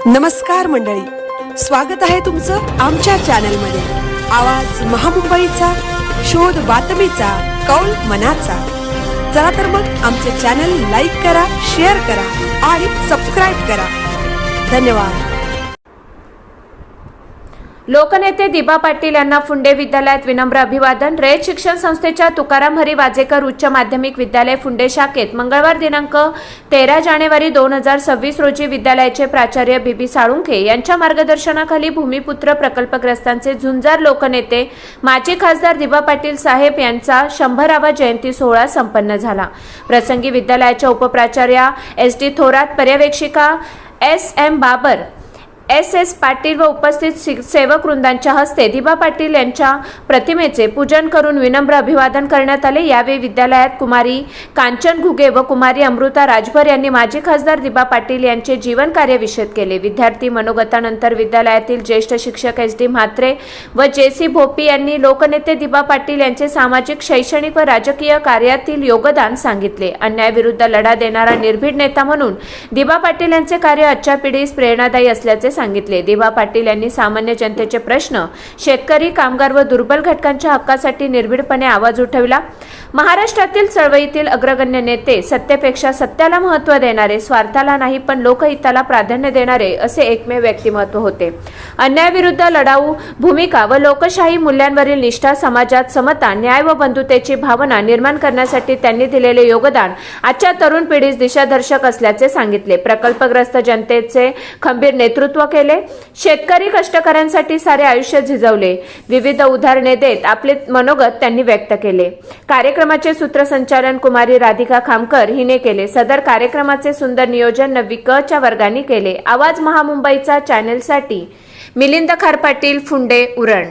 नमस्कार मंडळी, स्वागत आहे तुमचं आमच्या चॅनलमध्ये। आवाज महामुंबईचा, शोध बातमीचा, कौल मनाचा। चला तर मग आमचे चॅनल लाईक करा, शेअर करा आणि सबस्क्राइब करा। धन्यवाद। लोकनेते दिबा पाटील यांना फुंडे विद्यालयात विनम्र अभिवादन। रयत शिक्षण संस्थेच्या तुकाराम हरी वाजेकर उच्च माध्यमिक विद्यालय फुंडे शाखेत मंगळवार दिनांक 13 जानेवारी 2026 रोजी विद्यालयाचे प्राचार्य बीबी साळुंखे यांच्या मार्गदर्शनाखाली भूमिपुत्र प्रकल्पग्रस्तांचे झुंजार लोकनेते माजी खासदार दिबा पाटील साहेब यांचा 100वा जयंती सोहळा संपन्न झाला। प्रसंगी विद्यालयाच्या उपप्राचार्या SD Thorat, पर्यवेक्षिका SM Babar, SS Patil व उपस्थित सेवक वृंदांच्या हस्ते दिबा पाटील यांच्या प्रतिमेचे पूजन करून विनम्र अभिवादन करण्यात आले। यावेळी विद्यालयात कुमारी कांचन घुगे व कुमारी अमृता राजभर यांनी माजी खासदार दिबा पाटील यांचे जीवन कार्य विशद केले। विद्यार्थी मनोगतानंतर विद्यालयातील ज्येष्ठ शिक्षक SD म्हात्रे व JC भोपी यांनी लोकनेते दिबा पाटील यांचे सामाजिक, शैक्षणिक व राजकीय कार्यातील योगदान सांगितले। अन्यायाविरुद्ध लढा देणारा निर्भीड नेता म्हणून दिबा पाटील यांचे कार्य आजच्या पिढीस प्रेरणादायी असल्याचे सांगितले। दिबा पाटील यांनी सामान्य जनतेचे प्रश्न, शेतकरी, कामगार व दुर्बल घटकांच्या हक्कासाठी निर्भीडपणे आवाज उठविला। महाराष्ट्रातील चळवळीतील अग्रगण्य नेते, सत्तेपेक्षा सत्याला महत्त्व देणारे, स्वार्थाला नाही पण लोकहिताला प्राधान्य देणारे असे एकमेव व्यक्तिमत्व होते। अन्यायाविरुद्ध लढाऊ भूमिका व लोकशाही मूल्यांवरील निष्ठा, समाजात समता, न्याय व बंधुतेची भावना निर्माण करण्यासाठी त्यांनी दिलेले योगदान आजच्या तरुण पिढीस दिशादर्शक असल्याचे सांगितले। प्रकल्पग्रस्त जनतेचे खंबीर नेतृत्व केले। शेतकरी, कष्टकऱ्यांसाठी सारे आयुष्य झिजवले। विविध उदाहरणे देत आपले मनोगत त्यांनी व्यक्त केले। कार्यक्रमाचे सूत्रसंचालन कुमारी राधिका खामकर हिने केले। सदर कार्यक्रमाचे सुंदर नियोजन 9वी क च्या वर्गाने केले। आवाज महामुंबईचा चॅनलसाठी मिलिंद खारपाटील, फुंडे, उरण।